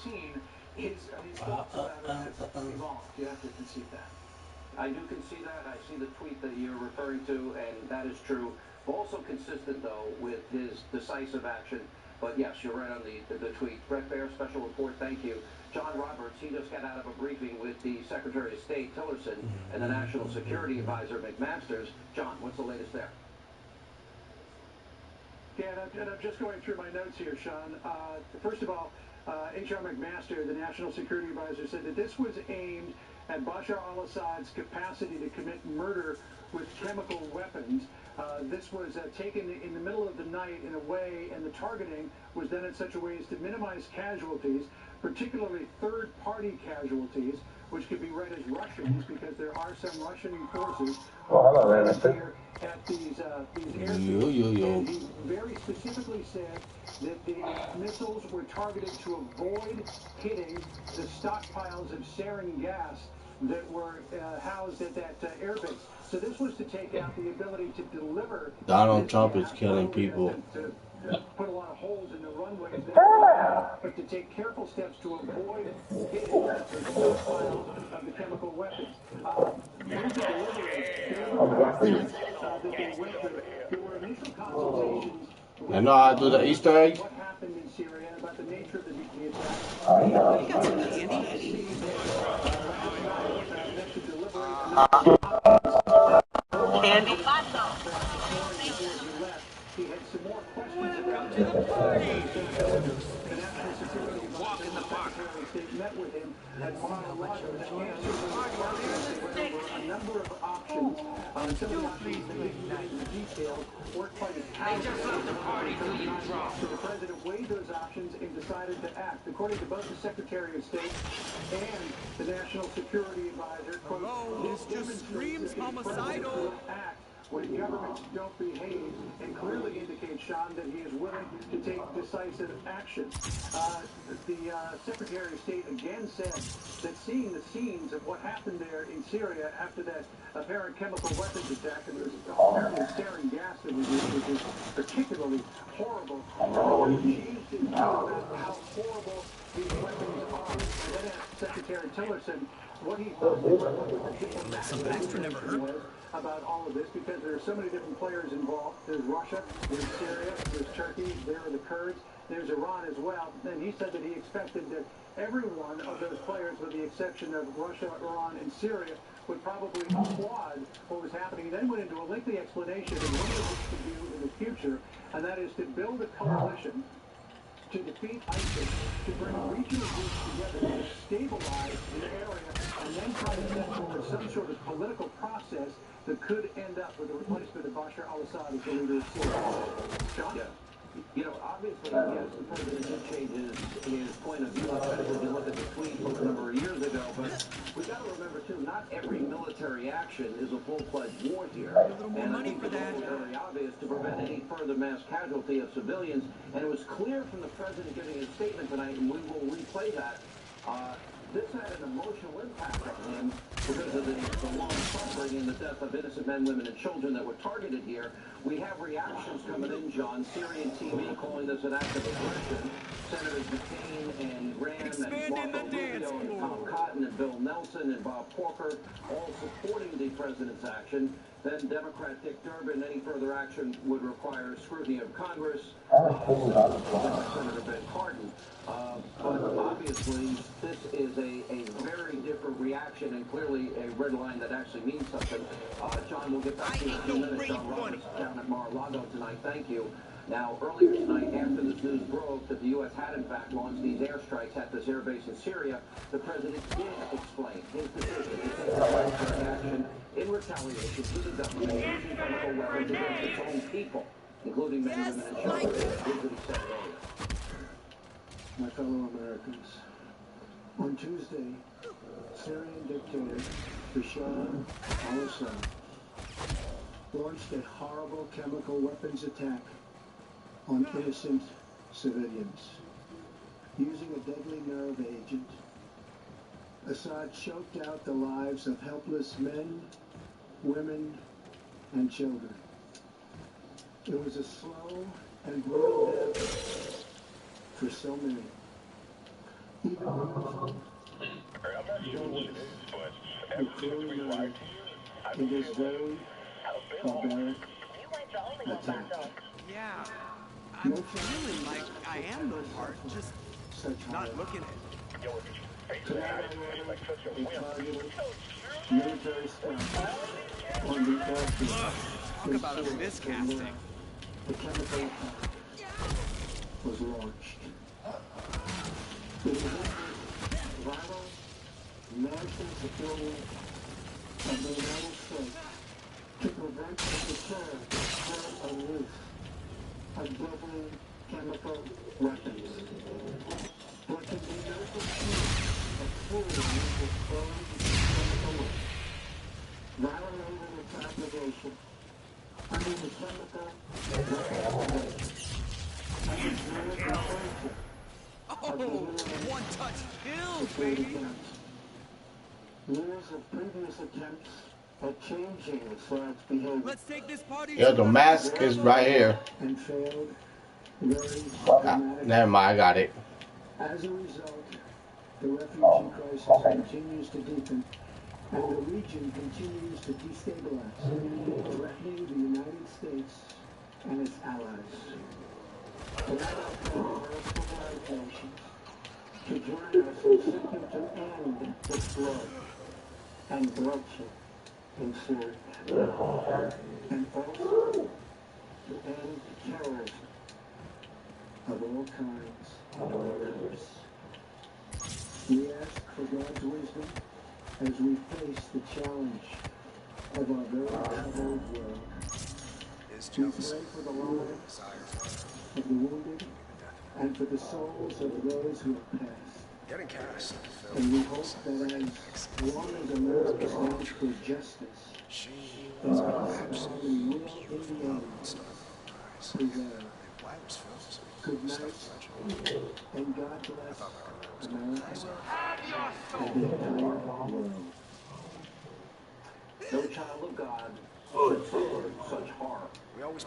13 is evolved. You have to concede that. I do concede that. I see the tweet that you're referring to, and that is true. Also consistent, though, with his decisive action. But yes, you're right on the tweet. Brett Baer, special report, thank you. John Roberts, he just got out of a briefing with the Secretary of State, Tillerson, and the National Security Advisor, McMaster's. John, what's the latest there? Yeah, and I'm just going through my notes here, Sean. First of all, H.R. McMaster, the National Security Advisor, said that this was aimed at Bashar al-Assad's capacity to commit murder with chemical weapons. This was taken in the middle of the night in a way, and the targeting was done in such a way as to minimize casualties, particularly third-party casualties, which could be read as Russians, because there are some Russian forces here at these airfields. And he very specifically said that the missiles were targeted to avoid hitting the stockpiles of sarin gas that were housed at that airbase. So this was to take out the ability to deliver. Donald Trump is killing people. To put a lot of holes in the runways, but to take careful steps to avoid hitting the stockpiles of the chemical weapons. Here's the delivery. That they went through. There were initial consultations. I know how to do the Easter egg. What happened in Syria, about the nature of the attack. You got some candy? Candy? He had some more questions about the party. The National Security Advisor, the Secretary of State, met with him at Mar-a-Lago to answer a number of options. Some of the options that didn't get into detail weren't quite as powerful. So the president weighed those options and decided to act. According to both the Secretary of State and the National Security Advisor, quote, this just screams homicidal act when governments don't behave, and clearly indicates, Sean, that he is willing to take decisive action. The Secretary of State again said that seeing the scenes of what happened there in Syria after that apparent chemical weapons attack, and there's apparently sarin gas that was used, which is particularly horrible. Changed his view about how horrible these weapons are. And then asked Secretary Tillerson what he thought was about all of this, because there are so many different players involved. There's Russia, there's Syria, there's Turkey, there are the Kurds, there's Iran as well. And he said that he expected that every one of those players, with the exception of Russia, Iran, and Syria, would probably applaud what was happening. He then went into a lengthy explanation of what he wants to do in the future, and that is to build a coalition to defeat ISIS, to bring regional groups together, to stabilize the area, and then try to set forward some sort of political process that could end up with the replacement of Bashar al-Assad as the leader of Syria. John? Yeah. You know, obviously, yes, the president did change his point of view, especially if you look at the tweet from a number of years ago. But we've got to remember, too, not every military action is a full-fledged war here. And I think it's very obvious to prevent any further mass casualty of civilians. And it was clear from the president giving his statement tonight, and we will replay that, this had an emotional impact on him because of the long suffering and the death of innocent men, women, and children that were targeted here. We have reactions coming in, John. Syrian TV calling this an act of aggression. Senators McCain and Graham and Marco Rubio and Tom Cotton and Bill Nelson and Bob Corker all supporting the president's action. Then Democrat Dick Durbin, any further action would require scrutiny of Congress. Senator Ben Cardin. But obviously, this is a very different reaction and clearly a red line that actually means something. John, we'll get back to you in a few minutes. John Roberts down at Mar-a-Lago tonight. Thank you. Now, earlier tonight, after this news broke that the U.S. had in fact launched these airstrikes at this airbase in Syria, the president did explain his decision to take military action in retaliation to the government using chemical weapons against its own people, including men, women, and children. Here's what he said earlier. My fellow Americans, on Tuesday, Syrian dictator Bashar al-Assad launched a horrible chemical weapons attack on innocent civilians. Using a deadly nerve agent, Assad choked out the lives of helpless men, women, and children. It was a slow and brutal death for so many. even used bullets to clearly murder in this very barbaric attack. Yeah, I'm No feeling like I am the part, just such not horror. looking it. Tonight I ordered a targeted military strike on the airfield. Talk about a miscasting. The chemical attack was launched. It was this vital national security of the United States to prevent the return and use of deadly chemical weapons. There can be no dispute that food is exposed to chemical weapons, violating its obligation under the chemical weapons Oh, one-touch kills, baby. Years of previous attempts at changing the flag's behavior Let's take this party. Yeah, the mask is right here. and failed very dramatically. Never mind, I got it. As a result, the refugee crisis continues to deepen and the region continues to destabilize, threatening the United States and its allies. Tonight I call the civilized nations to join us in seeking to end this blood and bloodshed in Syria, and also to end terrorism of all kinds and all colors. We ask for God's wisdom as we face the challenge of our very troubled world. We pray for the lives of the wounded and for the souls of those who have passed. And we hope that as long as America stands for justice, that peace and harmony will in the end prevail. Good night, and God bless America and the entire world. No child of God should suffer such horror.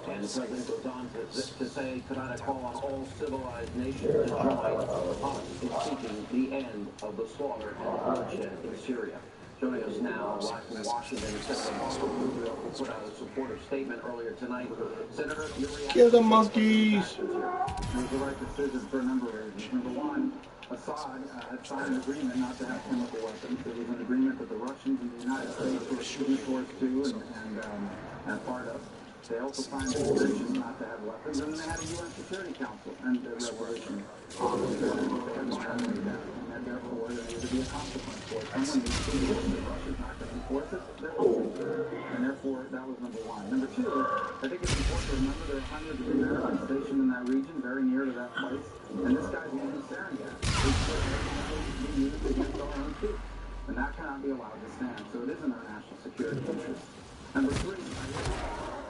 And the president goes on to say, tonight I call on all civilized nations to join us in seeking the end of the slaughter and bloodshed in Syria. Joining us now, live from Washington, Senator Marco Rubio, who put out a supportive statement earlier tonight. Senator, your reaction? Kill the monkeys. It was the right decision for a number of reasons. Number one, Assad had signed an agreement not to have chemical weapons. It was an agreement that the Russians and the United States were signatories to and part of. They also signed a resolution not to have weapons, and then they had a UN Security Council and a resolution on the security they had violated that, and therefore there needed to be a consequence for it. Someone needs to be told that Russia's not going to enforce it, and therefore that was number one. Number two, I think it's important to remember there are hundreds of Americans stationed in that region, very near to that place, and this guy's using sarin gas. It's being used against our own troops, and that cannot be allowed to stand. So it is in our national security interest. Number three,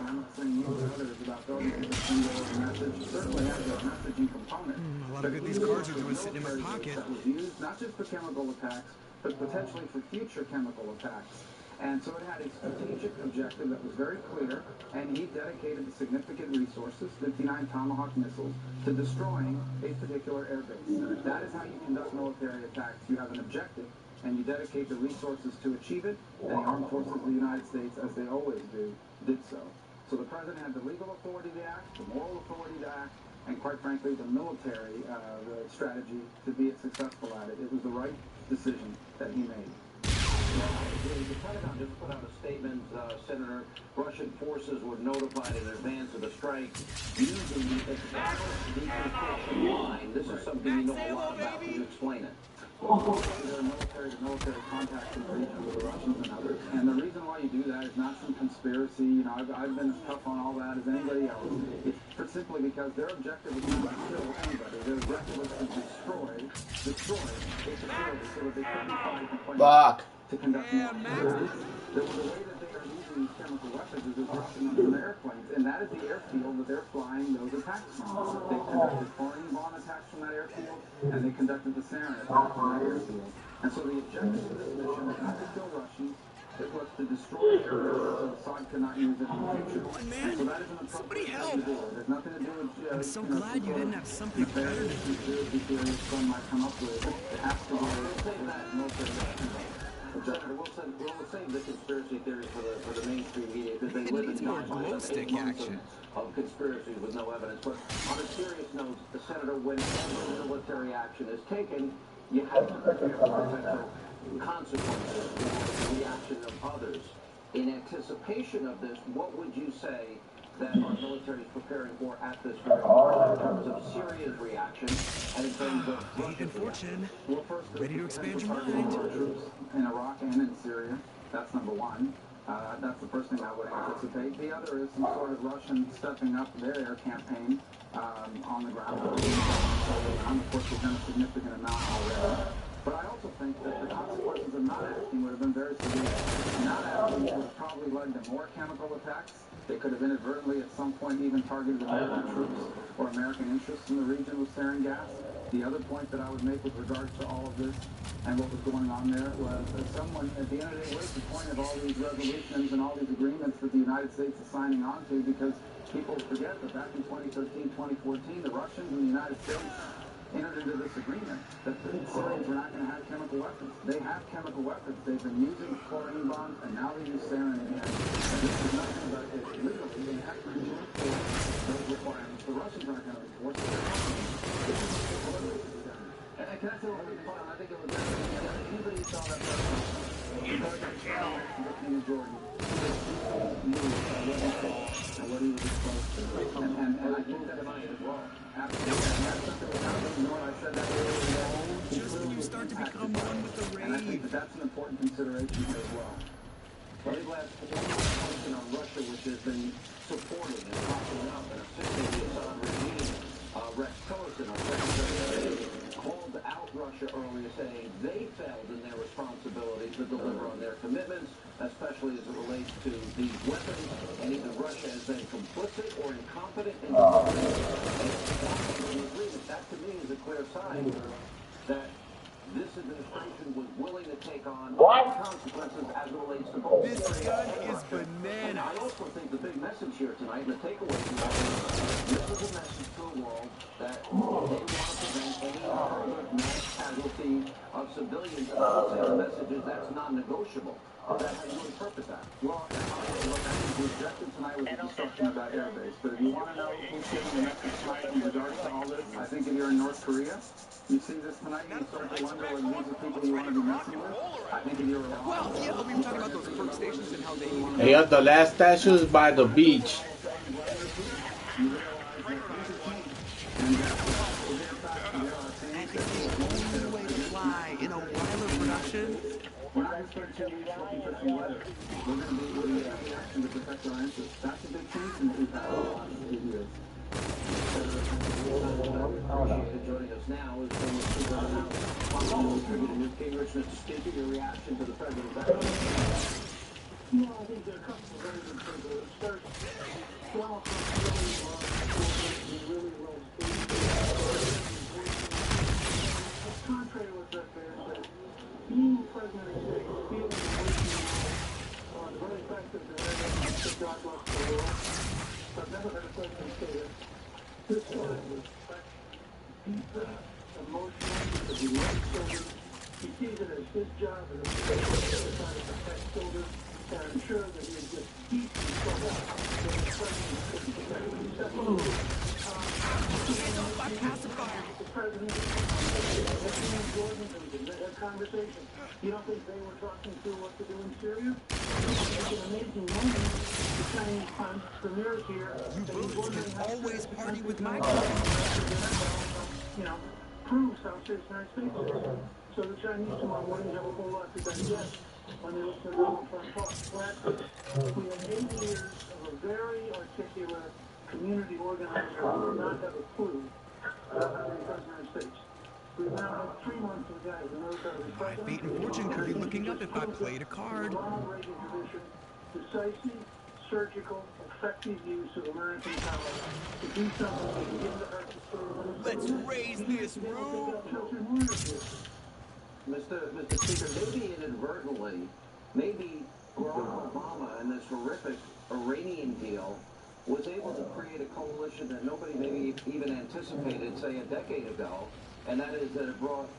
I'm not saying you or others about going to the single message. It certainly has a messaging component. A lot of good these cards are doing sitting in my pocket. That was used not just for chemical attacks, but potentially for future chemical attacks. And so it had a strategic objective that was very clear, and he dedicated significant resources, 59 Tomahawk missiles, to destroying a particular airbase. And if that is how you conduct military attacks, you have an objective, and you dedicate the resources to achieve it, and the armed forces of the United States, as they always do, did so. So the president had the legal authority to act, the moral authority to act, and quite frankly, the military strategy to be successful at it. It was the right decision that he made. The Pentagon just put out a statement, Senator. Russian forces were notified in advance of the strike using the established deconfliction line. This is something you know a lot about. Can you explain it? There are military contacts in the region with the Russians and others. And the reason why you do that is not some conspiracy. You know, I've been as tough on all that as anybody else. It's simply because their objective is not to kill anybody. Their objective is to destroy a facility so that they couldn't fight to conduct war. The way that they are using these chemical weapons is they're dropping them from airplanes, and that is the airfield that they're flying those attacks from. They conducted chlorine bomb attacks from that airfield, and they conducted the sarin attack from that airfield. And so the objective of this mission is not to kill Russians, It was to destroy areas so Assad cannot use it in the future. Come on, man. So that is an Somebody appropriate help. thing to do. It has nothing to do with I'm so glad you didn't have something better to do. conspiracy theories some might come up with. It has to do with that Senator Wilson, we'll save the conspiracy theories for the mainstream media because they It live needs and more die by glow them. stick 8 months action. of conspiracies with no evidence. But on a serious note, Senator, when military action is taken, you have to prepare for potential consequences for the reaction of others. In anticipation of this, what would you say that our military is preparing for at this very moment in terms of Syria's reaction and in terms of Fate and fortune. Well, first, Ready to expand your targeting mind. our troops in Iraq and in Syria. That's number one. That's the first thing I would anticipate. The other is some sort of Russian stepping up their air campaign on the ground. Of course, we've done a significant amount already. But I also think that the consequences of not acting would have been very severe. Not acting would have probably led to more chemical attacks. They could have inadvertently at some point even targeted American troops or American interests in the region with sarin gas. The other point that I would make with regards to all of this and what was going on there was that someone, at the end of the day, what is the point of all these resolutions and all these agreements that the United States is signing on to? Because people forget that back in 2013, 2014, the Russians and the United States entered into this agreement that the Syrians were not going to have chemical weapons. They have chemical weapons. They've been using chlorine bombs, and now they use sarin again. And this is nothing but legally they have to enforce those requirements. The Russians aren't going to enforce it. And can I say one thing? I think it was anybody who saw that in Jordan knew what he saw and what he was exposed to. And I think that as well. Just when you start to become one with the And I think rave. that's an important consideration here as well. Let me last question on Russia, which has been supporting and propping up and assisting the Assad regime. Rex Tillerson, our Secretary of State, called out Russia earlier, saying they failed in their responsibility to deliver on their commitments, especially as it relates to these weapons, and even Russia has been complicit or incompetent in delivering the agreement. That, to me, is a clear sign that this administration was willing to take on consequences as it relates to both This Syria gun and is Russia. And bananas. I also think the big message here tonight, and the takeaway from that is, this is a message to the world that they want to prevent any further mass casualty of civilians. And I would say the message is that's non-negotiable. Is that how you interpret that? Well, what I think the objective tonight was a discussion about airbase. But if you want to know who's giving the message tonight in regards to all this, I think if you're in North Korea, you see this tonight, you start to wonder whether these are people you want to be messing with. I think if you're Well, yeah, we were talking about those perk stations and how they need Hey, the last statue is by the beach. that is the only way to fly in a Weiler production. We're not going to spend 2 weeks looking for some weather. We're going to be doing action to protect our interests. That's a big change from what we've had in the last 2 years. Joining us now is former Speaker of the House, Fox News contributor Newt Gingrich. Mr. Speaker, your reaction to the president's action? No, I think there are a couple of very good things. First, Donald Trump really low contrary to what that bears said, being president of the States, feeling the very fact that there is a God lost the world. I've never had a president say this. This sort of respect, deeply emotional, because he loves children. He sees it as his job and it's to protect children and ensure that he is just deep in trouble that the president couldn't protect. He said, the president, and Jordan, and they had conversation. You don't think they were talking through what to do in Syria? It's an amazing moment. The Chinese entrepreneurs here. You always party with my You know, proves how serious the United States is. So the Chinese tomorrow morning have a whole lot to digest when they listen to Donald Trump talk. We have 80 years of a very articulate community organizer who did not have a clue about how to be president of the United States. We've now had 3 months of guys who knows how to be My president. fate and fortune could be looking up if I played a card. Ronald Reagan tradition, decisive, surgical, effective use of American power to do something that begin to hurt the soul. Let's raise this room. Mr. Speaker, maybe inadvertently, maybe Barack Obama and this horrific Iranian deal was able to create a coalition that nobody maybe even anticipated, say, a decade ago, and that is that it brought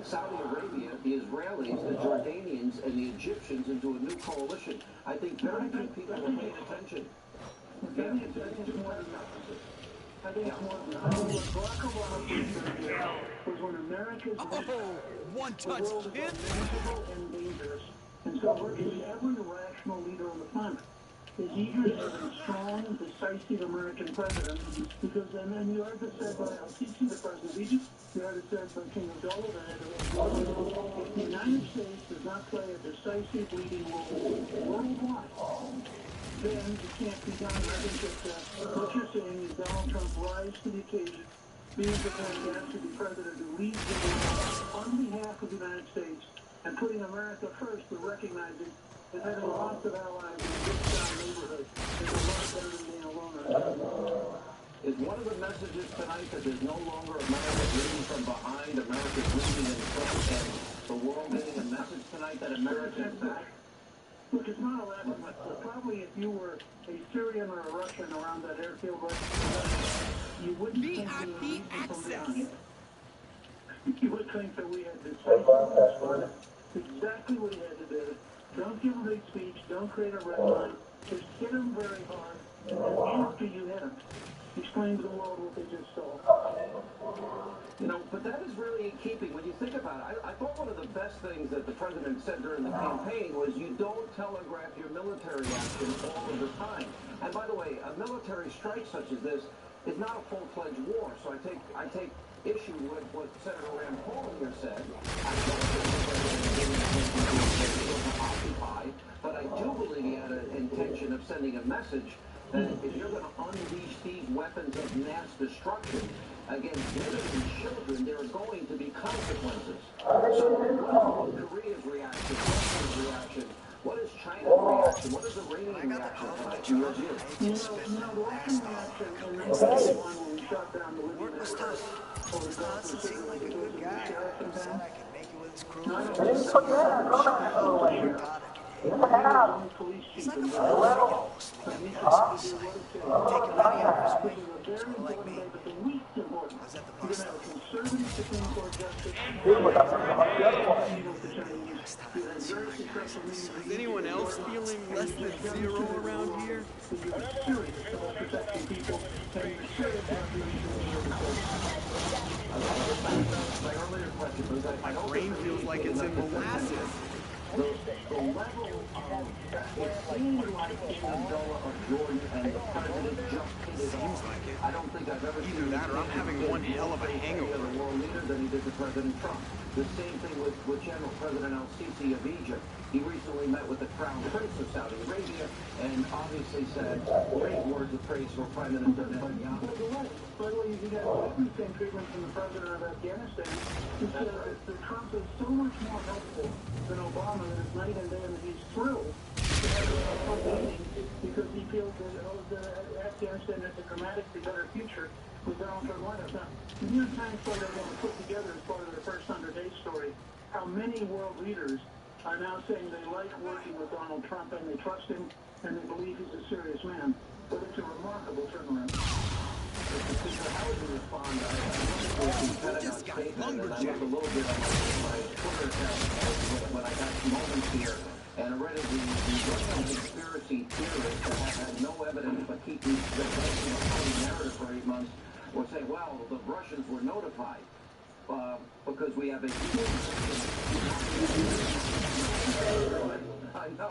Saudi Arabia, the Israelis, the Jordanians, and the Egyptians into a new coalition. I think very few people are paying attention. I think it's more than that. I think it's more than that. I think what Barack Obama was when America's One-touch hit. and dangerous. And so virtually every rational leader on the planet is eager to have a strong, decisive American president because, and you heard this said by El-Sisi, the president of Egypt, you heard it said by King Abdullah, the head of if the United States does not play a decisive leading role worldwide, then it can't be done. I think that what you're saying is Donald Trump rise to the occasion, being prepared to actually be president who leads the world on behalf of the United States and putting America first, but recognizing that having lots of allies in a big town neighborhood is a lot better than being alone. Is one of the messages tonight that there's no longer America leading from behind, America's leading in front, and the world getting a message tonight that America is back? Look, it's not a laughing matter. Probably if you were a Syrian or a Russian around that airfield right now, you wouldn't think we were leading from behind. You would think that we had this exactly what he had to do. Don't give a big speech. Don't create a red line. Just hit him very hard. And then after you hit him, explain to the world what they just saw. You know, but that is really in keeping. When you think about it, I thought one of the best things that the president said during the campaign was you don't telegraph your military action all of the time. And by the way, a military strike such as this is not a full-fledged war. So I take issue with what Senator Rand Paul here said. I don't think the president was occupy, but I do believe he had an intention of sending a message that if you're going to unleash these weapons of mass destruction against women and children, there are going to be consequences. So what is Korea's reaction? Russia's reaction? What is China's reaction? What is Iranian reaction? You know, the Russian reaction in 1991 when we shot down the Libyan network over the Gulf of Syria like a good guy. Said I could make it with his crew. Police chief and taking money out of his way. Like me. But the least important is that you're going to have a conservative Supreme Court justice. Is anyone else feeling less than zero around here? My brain feels like it's in molasses. The level of it seems like King Abdullah of Jordan and the president just hit it Seems like it. I don't think I've ever seen either that or I'm having one hell of a hangover. The world leader than he did to President Trump. The same thing with General President El-Sisi of Egypt. He recently met with the Crown Prince of Saudi Arabia and obviously said great words of praise for Prime Minister Netanyahu. By the way, you got the same treatment from the president of Afghanistan, who said that Trump is so much more helpful than Obama that it's night and day, and he's thrilled to have a meeting because he feels that Afghanistan has a dramatically better future with Donald Trump White House. Now, the New York Times said they're going to put together as part of their first 100-day story how many world leaders are now saying they like working with Donald Trump and they trust him and they believe he's a serious man. But it's a remarkable turnaround. How would you respond? I looked at the Pentagon statement and I looked a little bit on my Twitter account when I got moments here, and I read the Russian conspiracy theorists that have had no evidence but keep the narrative for 8 months were saying, well, the Russians were notified because we have a I know.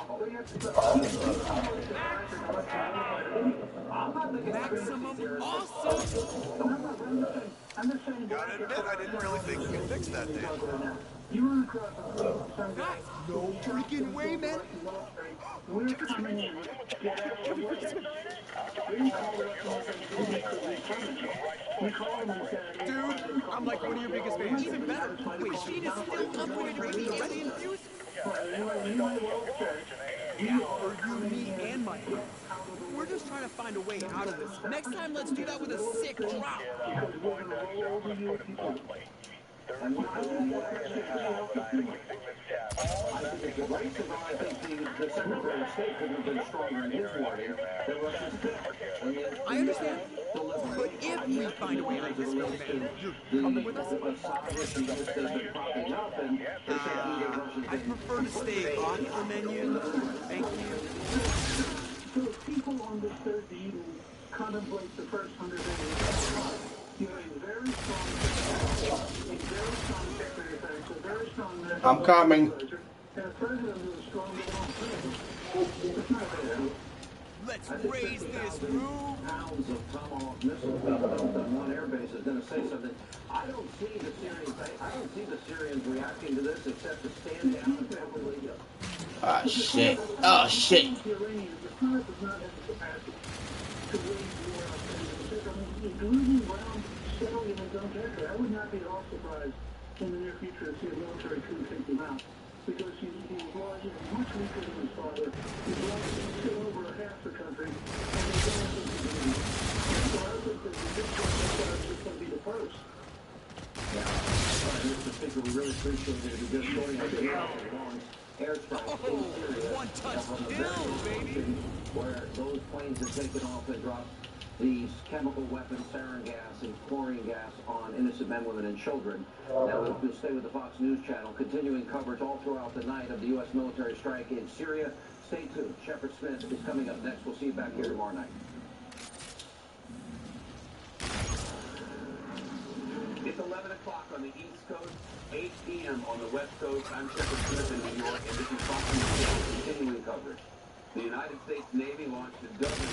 I'm not thinking maximum awesome. I'm just saying. Gotta admit, I didn't really think we could fix that day. You run across some guy. No freaking way, man. We're coming in. Get out of the way. We didn't call the we called him and said, dude, I'm like one of your biggest fans. Even better. Wait, Sheen is still upgrading the alien fuse? Or you, me, and my friends. We're just trying to find a way out of this. Next time, let's do that with a sick drop. I think it's great because I think the Secretary of State couldn't have been stronger in his warning that Russia's big. I understand. But if we find a way out of this, man, you're coming with us? The Assad issue just has been popping up, and they say he gave Russia's I prefer to stay off the menu. Thank you. So if people on this third meeting contemplate the first 100 days, you have a very strong Secretary of Defense, a very strong national I'm coming. advisor, and a president who is strong in all things. It's not bad. Let's raise this roof. Pounds of Tomahawk missiles being built on one airbase is going to say something. I don't see the Syrians reacting to this except to stand down and probably. Ah, shit. Oh, shit. The Iranians, the Senate does not have the capacity to wage war on them. He's losing ground steadily in his own territory. I would not be at all surprised in the near future to see a military coup take him out. Because he's large and much weaker than his father. He's lost over half the country, and he's going to be. So I think that the big question is going to be the first. Mr. Speaker, we really appreciate it. We just going up the long airstrike in Syria. One touch kill, baby. Where those planes have taken off and dropped these chemical weapons, sarin gas and chlorine gas on innocent men, women, and children. Now we'll stay with the Fox News Channel, continuing coverage all throughout the night of the U.S. military strike in Syria. Stay tuned. Shepard Smith is coming up next. We'll see you back here tomorrow night. It's 11 o'clock on the East Coast, 8 p.m. on the West Coast. I'm Shepard Smith in New York, and this is Fox News continuing coverage. The United States Navy launched a dozen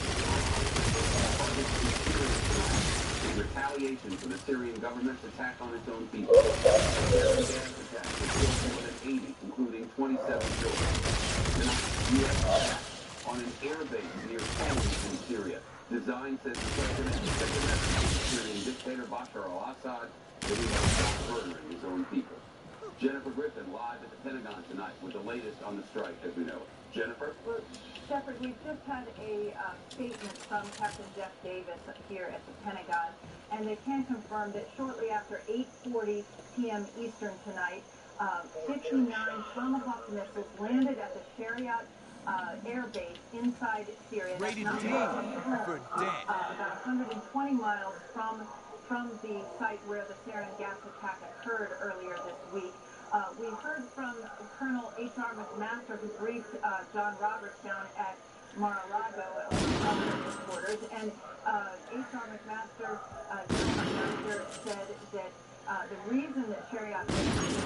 in retaliation for the Syrian government's attack on its own people. The gas attack killed more than 80, including 27 children. Tonight, U.S. attack on an air base near Homs in Syria. Design says the president sent a message to the Syrian dictator Bashar al-Assad that he must stop murdering his own people. Jennifer Griffin live at the Pentagon tonight with the latest on the strike as we know it. Jennifer? Well, Shepard, we've just had a statement from Captain Jeff Davis here at the Pentagon, and they can confirm that shortly after 8:40 p.m. Eastern tonight, 59 Tomahawk missiles landed at the Shariat air base inside Syria. Rated That's D for dead. about 120 miles from the site where the sarin gas attack occurred earlier this week. We heard from Colonel H.R. McMaster, who briefed John Roberts down at Mar-a-Lago headquarters, and H.R. McMaster said that the reason that Shariat was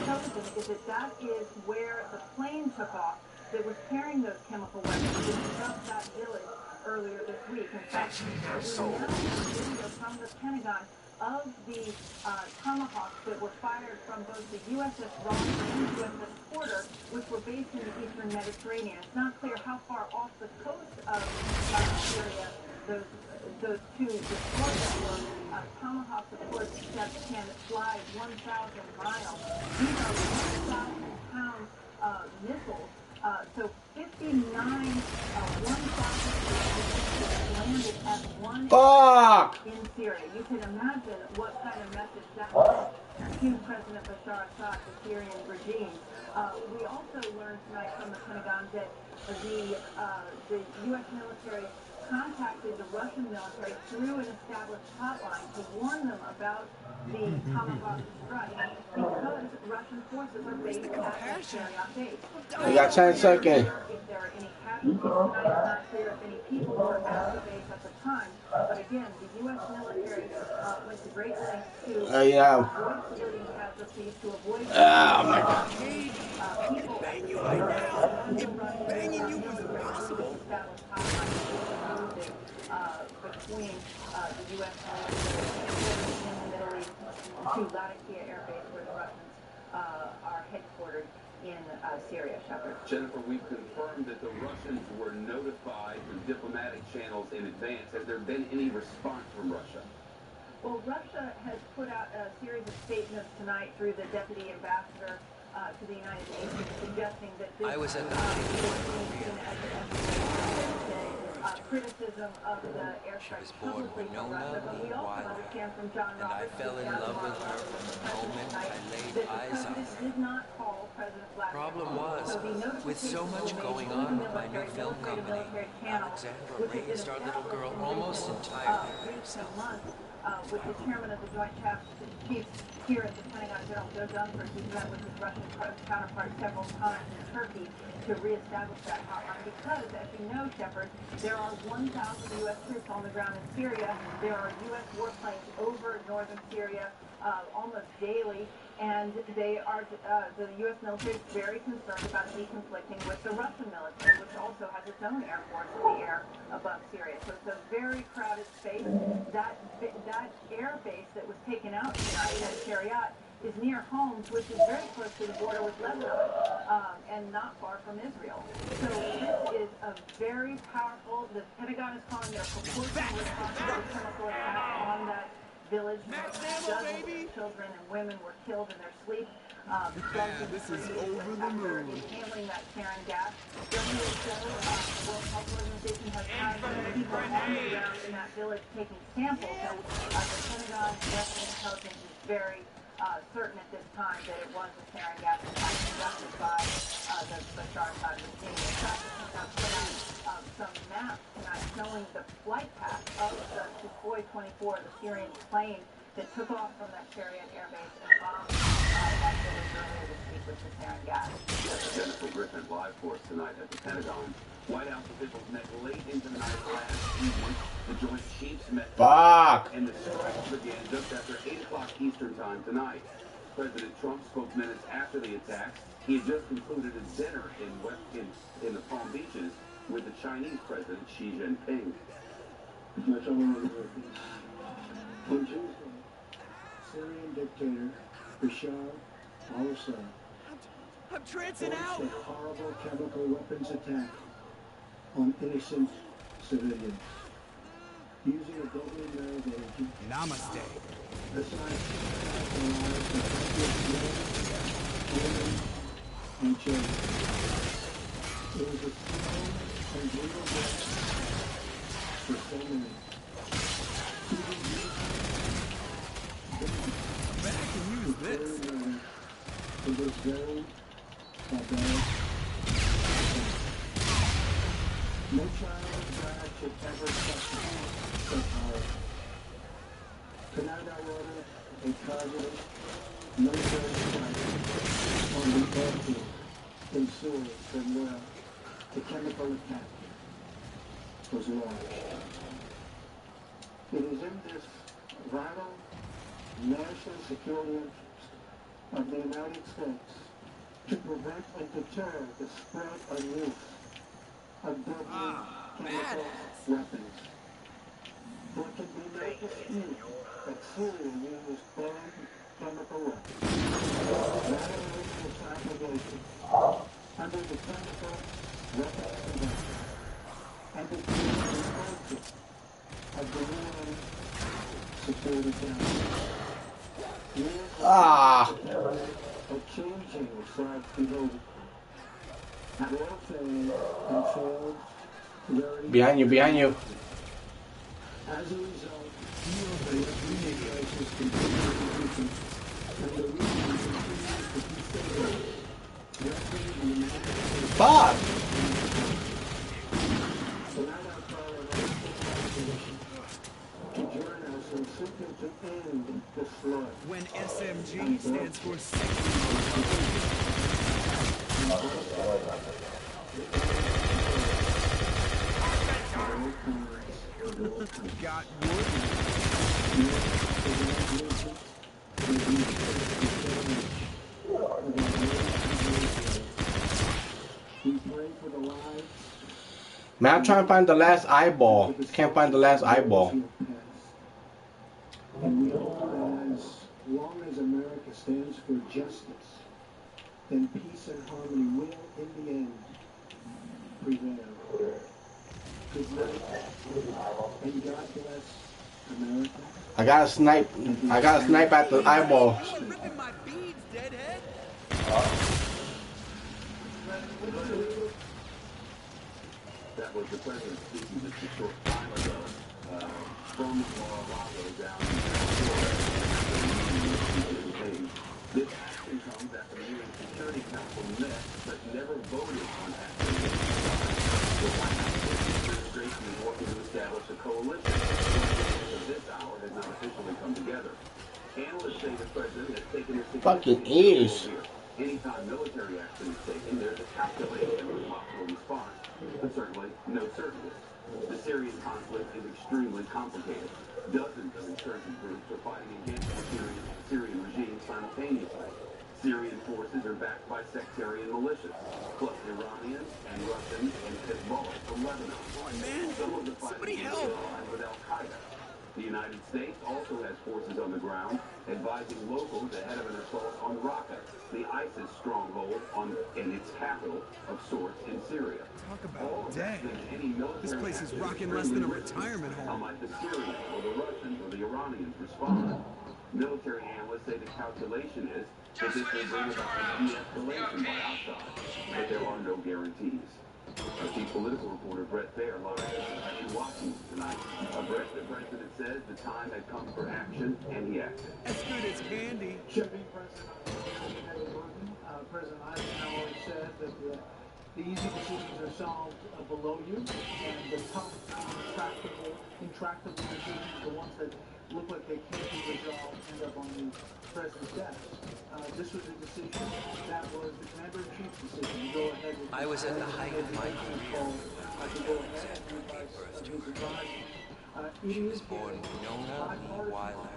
chosen is that is where the plane took off that was carrying those chemical weapons that struck that village earlier this week. In fact, we now have video from the Pentagon of the Tomahawks that were fired from both the USS Ross and USS Porter, which were based in the eastern Mediterranean. It's not clear how far off the coast of Syria those two destroyers were. Tomahawks, of course, that can fly 1,000 miles. These are 1,000-pound missiles. So 59 1,000 landed at one in Syria. You can imagine what kind of message that was to President Bashar Assad, the Syrian regime. We also learned tonight from the Pentagon that the U.S. military contacted the Russian military through an established hotline to warn them about the Tomahawk strike because Russian forces are based at the Shariat base. You got 10 seconds. If there are any casualties tonight, it's not clear if any people were at the base at the time. But again, the U.S. military went to great lengths to avoid civilian casualties, to avoid my God. people. Bang you right now. If banging you was possible. Between the U.S. military in the Middle East to Latakia Air Base, where the Russians are headquartered in Syria, Shepard. Jennifer, we've confirmed that the Russians were notified through diplomatic channels in advance. Has there been any response from Russia? Well, Russia has put out a series of statements tonight through the deputy ambassador to the United Nations, suggesting that this I was at the criticism of the airstrike publicly from Russia, but we also understand from John Roberts, I fell in love with her from the moment I laid that the eyes on president her. did not call President Vladimir Problem Putin. was, So the with so much going on with my new film company, Alexandra raised our little girl almost entirely by herself. With the chairman of the Joint Chiefs here at the Pentagon, General Joe Dunford, he met with his Russian counterpart several times in Turkey to reestablish that hotline because, as you know, Shepard, there are 1,000 U.S. troops on the ground in Syria. There are U.S. warplanes over northern Syria almost daily, and they are the U.S. military is very concerned about deconflicting with the Russian military, which also has its own air force in the air above Syria. So it's a very crowded space. That air base that was taken out tonight at Shariat is near Homs, which is very close to the border with Lebanon and not far from Israel. So this is a very powerful, the Pentagon is calling it a proportional response to the chemical attack on that village. Dozens of children and women were killed in their sleep. This is over the moon. Handling that sarin gas. WHO, the World Health Organization, has had people on the ground in that village taking samples, and the Pentagon Western intelligence is very certain at this time that it was a sarin gas attack conducted by the Bashar Assad regime. In fact, the Pentagon put out some maps tonight showing the flight path of the Sukhoi 24, the Syrian plane that took off from that Shariat air base and bombed that village earlier this week with the sarin gas. Jennifer Griffin live for us tonight at the Pentagon. White House officials met late into the night last evening. The Joint Chiefs met. And the strikes began just after 8 o'clock Eastern time tonight. President Trump spoke minutes after the attacks. He had just concluded his dinner in the Palm Beaches with the Chinese President Xi Jinping. On Tuesday, Syrian dictator Bashar al-Assad I'm trancing out. launched a horrible chemical weapons attack on innocent civilians. Using a deadly nerve agent, Namaste. Assad took the lives of helpless men, women, and children. It was a slow and brutal death for so many. I bet I can use this. It was very barbaric. No child or child should ever suffer such horror. Tonight I ordered a targeted military strike on the airfield in Syria from where the chemical attack was launched. It is in this vital national security interest of the United States to prevent and deter the spread and use of deadly chemical weapons. There can be no dispute that Syria used banned chemical weapons. Violating its obligation under the Chemical Weapons Convention and the Convention of the UN Security Council. A changing Assad's behavior. Had all failed and failed very Behind you. As a result, the refugee crisis continues to deepen, and the region continues to destabilize, threatening the United States. Fuck! Tonight I call on all population to join us in seeking to end this slaughter. When SMG stands for got wood. We pray for the lives. Man, I'm trying to find the last eyeball. Can't find the last eyeball. And we hope that as long as America stands for justice, then peace and harmony will, in the end, prevail. Good night, and God bless America. I got a snipe at the eyeball. Ripping my beads, deadhead. That was the president speaking just a short time ago from Mar-a-Lago down in Florida. This action comes after the UN Security Council met but never voted on action. The White House administration is working to establish a coalition. But this hour has not officially come together. Analysts say the president has taken a Fucking ears. Anytime military action is taken, there's a calculation of a possible response, but certainly no certainty. The Syrian conflict is extremely complicated. Dozens of insurgent groups are fighting against the Syrian regime simultaneously. Syrian forces are backed by sectarian militias, plus Iranians and Russians and Hezbollah from Lebanon. Some of the fighters are aligned with Al-Qaeda. The United States also has forces on the ground advising locals ahead of an assault on Raqqa, the ISIS stronghold in its capital of sorts in Syria. Talk about dang. This place is rocking less than a retirement home. How might the Syrians or the Russians or the Iranians respond? Military analysts say the calculation is that this will bring about a de-escalation by outside, but there are no guarantees. Our chief political reporter Brett Baer live in Washington tonight. Brett, the president says the time had come for action, and he acted. As good as candy. President Eisenhower always said that the easy decisions are solved below you, and the tough, intractable decisions, the ones that look like they can't be resolved, end up on the president's desk. This was a decision that was the commander-in-chief's decision to go ahead with. I was at the height of my career. She was born Winona Lee Weiler,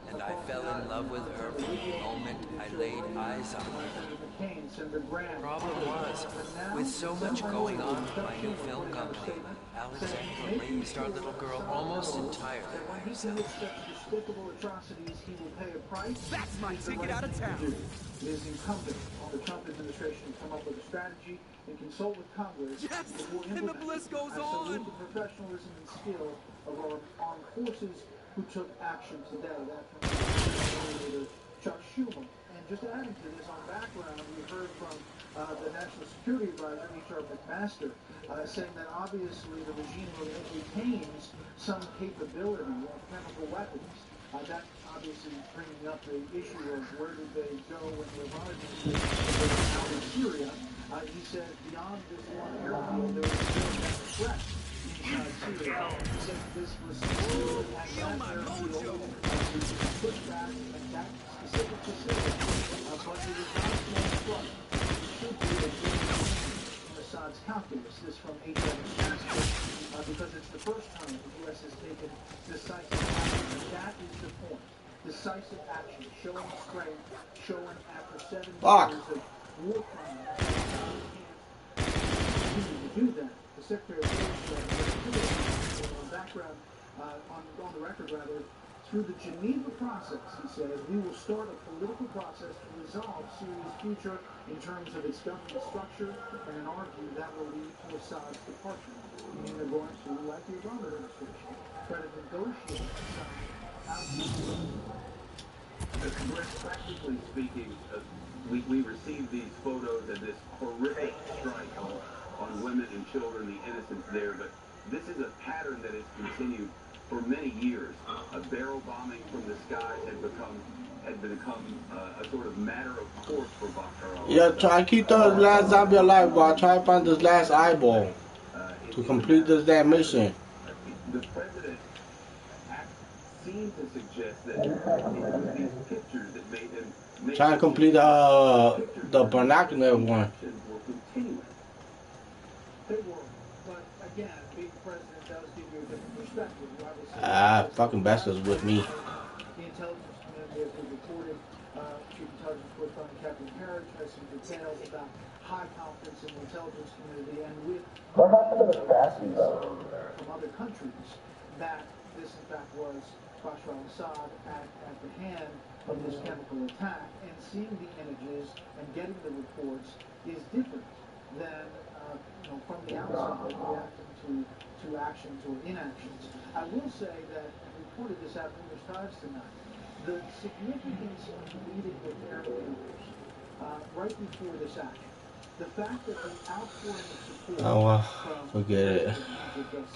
and I fell in love with her from the moment I laid eyes on her. Problem was, with so much going on with my new film company, Alexandra raised our little girl almost entirely by herself. Despicable atrocities, he will pay a price. That's my ticket out of town. It is incumbent on the Trump administration to come up with a strategy and consult with Congress. Yes, and the list goes I salute on. the professionalism and skill of our armed forces who took action today. That from Senator Chuck Schumer. And just adding to this on background, we heard from the National Security Advisor, H.R. McMaster, saying that obviously the regime retains some capability of chemical weapons. That obviously bringing up the issue of where did they go when the Iranians were out in Syria. He said beyond this one airfield, there was a threat inside Syria. He said this was at that airfield to push back at that specific facility, but it is not a small front. It should be a big in Assad's calculus. This from H.R. McMaster, because it's the first time the U.S. has taken decisive action. And that is the point. Decisive action, showing strength, showing after 7 years of war crimes, continue to do that. The Secretary of State, on background, on the record rather, through the Geneva process, he says, we will start a political process to resolve Syria's future in terms of its government structure, and in our view, that will lead to Assad's departure. Meaning they're going to, like the Obama administration, try to negotiate Practically speaking, we received these photos of this horrific strike on women and children, the innocents there, but this is a pattern that has continued for many years. A barrel bombing from the skies had become a sort of matter of course for Bashar al-Assad. Yeah, try to keep the last zombie alive, bro. Try to find this last eyeball to complete this damn mission. The president seemed to suggest that it was these pictures that made him Try to complete the binocular one. They were, but again, being president does give you a different perspective. Fucking Besser's with me. The intelligence community, as we reported, Chief Intelligence Correspondent Captain Harris has some details about high confidence in the intelligence community and with from other countries that this in fact was Bashar al-Assad at the hand of this chemical attack, and seeing the images and getting the reports is different than from the outside reacting to actions or inactions. I will say that, and reported this out in the New York Times tonight, the significance of leading with air maneuvers right before this action The fact that the outpouring of support Oh well, from forget it.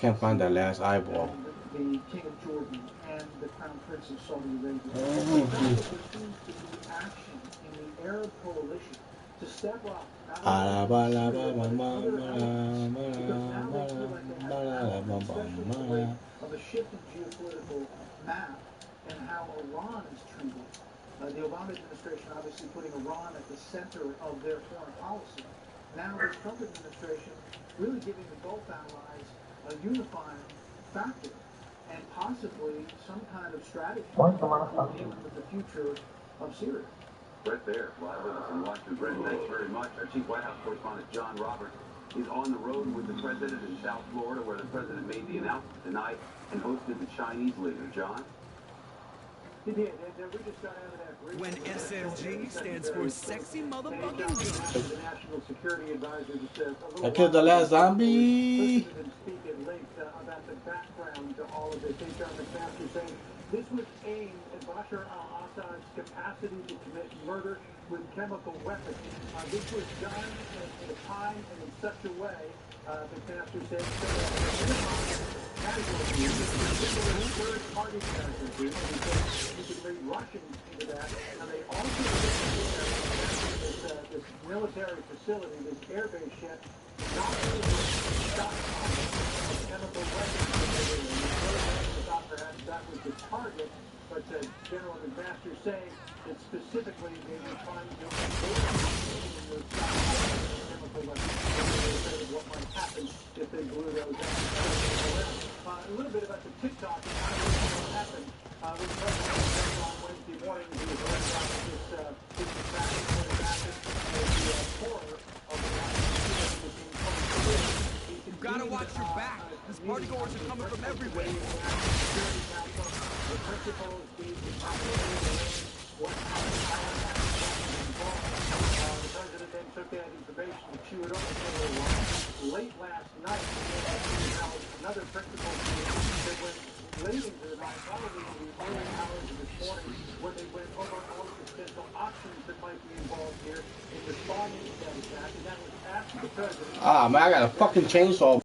Can't find that last eyeball. the King of Jordan and the Crown Prince of Saudi Arabia. The fact Mm-hmm. that there seems to be action in the Arab coalition to step up not only in Syria, but in other elements, because now they feel like they have action, especially in the wake of a shift in geopolitical map and how Iran is treated. The Obama administration obviously putting Iran at the center of their foreign policy. Now this Trump administration really giving the Gulf allies a unifying factor and possibly some kind of strategy for dealing with the future of Syria. Brett there, live with us in Washington. Brett, thanks very much. Our chief White House correspondent, John Roberts, is on the road with the president in South Florida, where the president made the announcement tonight and hosted the Chinese leader. John? He did. And we just got out of that briefing. When SMG stands for sexy motherfucking good. The National Security Advisor just a little I killed the last zombie. Listen to them speak at length about the background to all of this. H.R. McMaster saying this was aimed at Bashar al-Assad's capacity to commit murder with chemical weapons. This was done in a time and in such a way, McMaster said, casualties, particularly third-party casualties. And he said you can read Russians into that. And they also this military facility, this airbase ship, not only stockpile of chemical weapons, and thought perhaps that was the target, but General McMaster saying that specifically they were trying to avoid those stockpiles of chemical weapons. What might happen if they blew those out. A little bit about the TikTok and how it happened. We President on Wednesday morning, he was alerted out of this traffic and the horror of the You gotta watch your back. These partygoers are coming from everywhere. The principals gave what happened. The president then took that information and chewed it up for a little while. Late last night, another principal that went late into the night, probably in the early hours of this morning, where they went over all the potential options that might be involved here in responding to that attack. And that was after the president. Ah, man, I got a fucking chainsaw.